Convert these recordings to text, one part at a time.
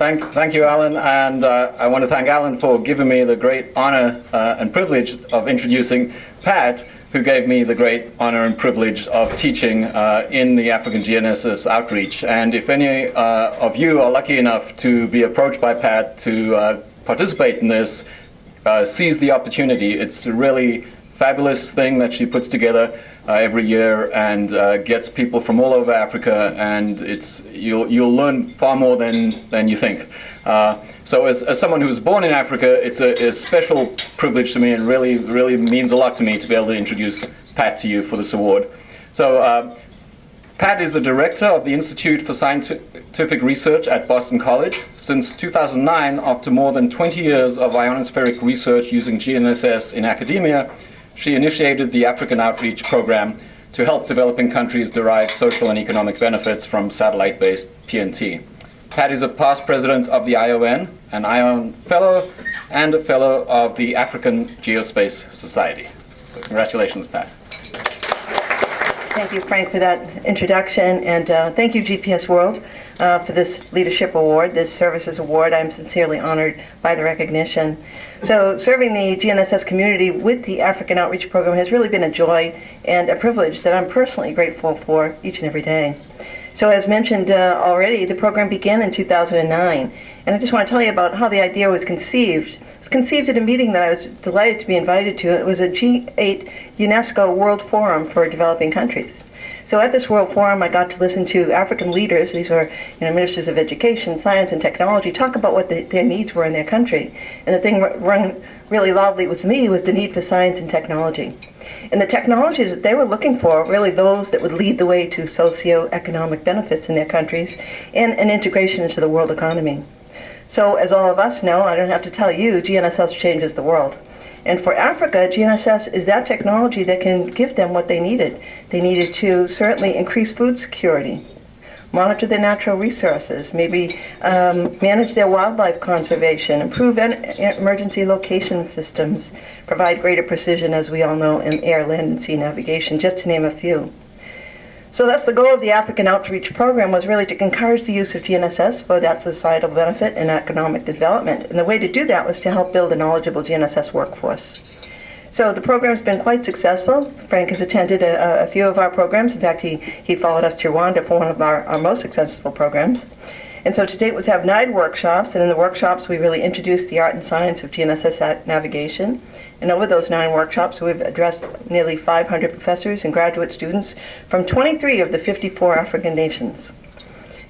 Thank you, Alan, and I want to thank Alan for giving me the great honor and privilege of introducing Pat, who gave me the great honor and privilege of teaching in the African GNSS Outreach. And if any of you are lucky enough to be approached by Pat to participate in this, seize the opportunity. It's a really fabulous thing that she puts together every year and gets people from all over Africa, and you'll learn far more than you think. So as someone who was born in Africa, it's a special privilege to me, and really means a lot to me to be able to introduce Pat to you for this award. So Pat is the director of the Institute for Scientific Research at Boston College. Since 2009, after more than 20 years of ionospheric research using GNSS in academia, she initiated the African Outreach program to help developing countries derive social and economic benefits from satellite-based PNT. Pat is a past president of the ION, an ION fellow, and a fellow of the African Geospace Society. So congratulations, Pat. Thank you, Frank, for that introduction, and thank you, GPS World, for this Leadership Award, this Services Award. I'm sincerely honored by the recognition. So serving the GNSS community with the African Outreach Program has really been a joy and a privilege that I'm personally grateful for each and every day. So as mentioned already, the program began in 2009, and I just want to tell you about how the idea was conceived. It was conceived at a meeting that I was delighted to be invited to. It was a G8 UNESCO World Forum for Developing Countries. So at this World Forum, I got to listen to African leaders, these were ministers of education, science, and technology, talk about what their needs were in their country. And the thing rung really loudly with me was the need for science and technology. And the technologies that they were looking for, really those that would lead the way to socio-economic benefits in their countries and an integration into the world economy. So as all of us know, I don't have to tell you, GNSS changes the world. And for Africa, GNSS is that technology that can give them what they needed. They needed to certainly increase food security, monitor their natural resources, maybe manage their wildlife conservation, improve emergency location systems, provide greater precision, as we all know, in air, land, and sea navigation, just to name a few. So that's the goal of the African Outreach Program, was really to encourage the use of GNSS for that societal benefit and economic development. And the way to do that was to help build a knowledgeable GNSS workforce. So the program's been quite successful. Frank has attended a few of our programs. In fact, he followed us to Rwanda for one of our most successful programs. And so to date, we have 9 workshops, and in the workshops we really introduced the art and science of GNSS navigation. And over those 9 workshops, we've addressed nearly 500 professors and graduate students from 23 of the 54 African nations.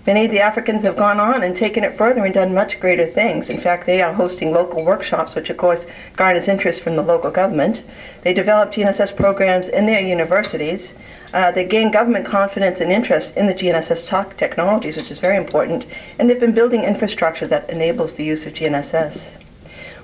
Many of the Africans have gone on and taken it further and done much greater things. In fact, they are hosting local workshops, which of course garners interest from the local government. They develop GNSS programs in their universities. They gain government confidence and interest in the GNSS technologies, which is very important. And they've been building infrastructure that enables the use of GNSS.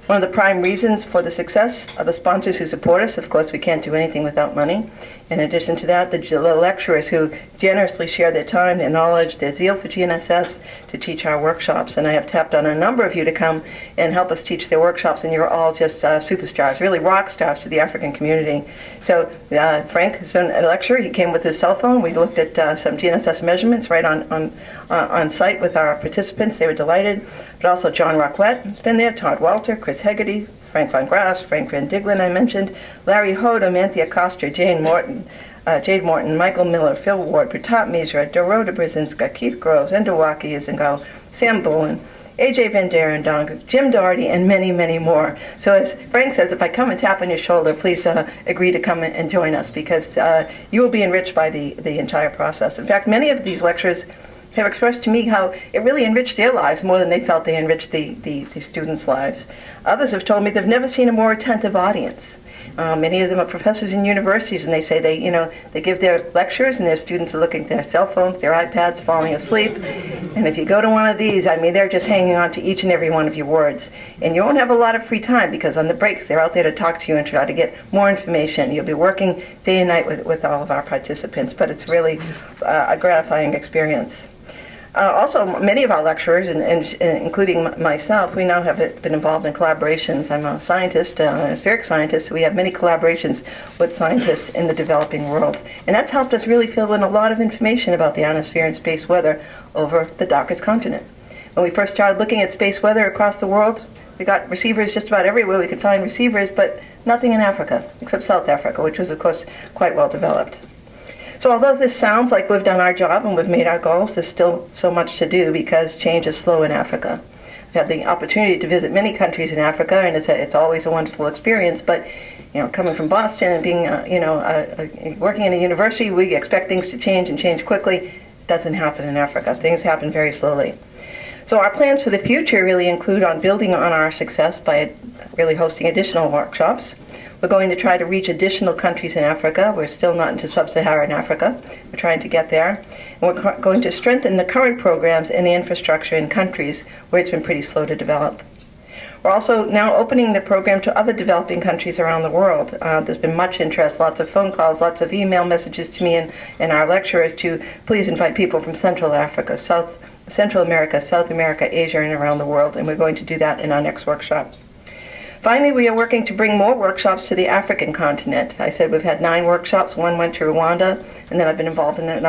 One of the prime reasons for the success are the sponsors who support us. Of course, we can't do anything without money. In addition to that, the lecturers who generously share their time, their knowledge, their zeal for GNSS to teach our workshops. And I have tapped on a number of you to come and help us teach their workshops, and you're all just superstars, really rock stars to the African community. So Frank has been a lecturer. He came with his cell phone. We looked at some GNSS measurements right on site with our participants. They were delighted. But also John Rockwett has been there, Todd Walter, Chris Hegarty, Frank Van Grass, Frank Van Diggelen I mentioned, Larry Hodem, Anthea Coster, Jade Morton, Michael Miller, Phil Ward, Pratap Mishra, Dorota Brzezinska, Keith Groves, Ndawaki Izingo, Sam Bowen, AJ Van Darendonk, Jim Doherty, and many, many more. So as Frank says, if I come and tap on your shoulder, please agree to come and join us, because you will be enriched by the entire process. In fact, many of these lectures have expressed to me how it really enriched their lives more than they felt they enriched the students' lives. Others have told me they've never seen a more attentive audience. Many of them are professors in universities, and they say they give their lectures and their students are looking at their cell phones, their iPads, falling asleep. And if you go to one of these, they're just hanging on to each and every one of your words. And you won't have a lot of free time, because on the breaks, they're out there to talk to you and try to get more information. You'll be working day and night with all of our participants, but it's really a gratifying experience. Also, many of our lecturers, and including myself, we now have been involved in collaborations. I'm a scientist, an atmospheric scientist, so we have many collaborations with scientists in the developing world. And that's helped us really fill in a lot of information about the ionosphere and space weather over the darkest continent. When we first started looking at space weather across the world, we got receivers just about everywhere we could find receivers, but nothing in Africa, except South Africa, which was, of course, quite well developed. So although this sounds like we've done our job and we've made our goals, there's still so much to do because change is slow in Africa. I've had the opportunity to visit many countries in Africa, and it's always a wonderful experience, but coming from Boston and being, working in a university, we expect things to change and change quickly. It doesn't happen in Africa. Things happen very slowly. So our plans for the future really include on building on our success by really hosting additional workshops. We're going to try to reach additional countries in Africa. We're still not into sub-Saharan Africa. We're trying to get there. And we're going to strengthen the current programs and the infrastructure in countries where it's been pretty slow to develop. We're also now opening the program to other developing countries around the world. There's been much interest, lots of phone calls, lots of email messages to me and our lecturers to please invite people from Central Africa, Central America, South America, Asia, and around the world, and we're going to do that in our next workshop. Finally, we are working to bring more workshops to the African continent. I said we've had 9 workshops. 1 went to Rwanda, and then I've been involved in a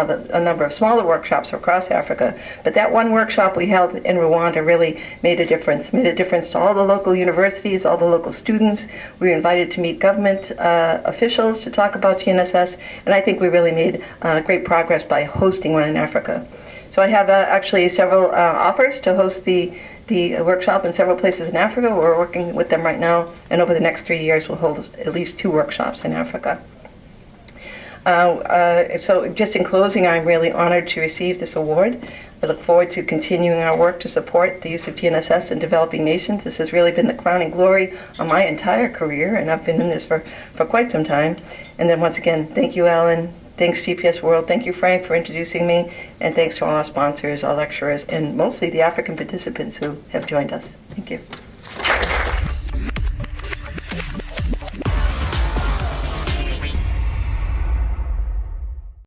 number of smaller workshops across Africa. But that one workshop we held in Rwanda really made a difference to all the local universities, all the local students. We were invited to meet government officials to talk about GNSS, and I think we really made great progress by hosting one in Africa. So I have actually several offers to host the workshop in several places in Africa. We're working with them right now, and over the next 3 years we'll hold at least 2 workshops in Africa. So just in closing, I'm really honored to receive this award. I look forward to continuing our work to support the use of GNSS in developing nations. This has really been the crowning glory of my entire career, and I've been in this for quite some time. And then once again, thank you, Alan. Thanks, GPS World. Thank you, Frank, for introducing me. And thanks to all our sponsors, our lecturers, and mostly the African participants who have joined us. Thank you.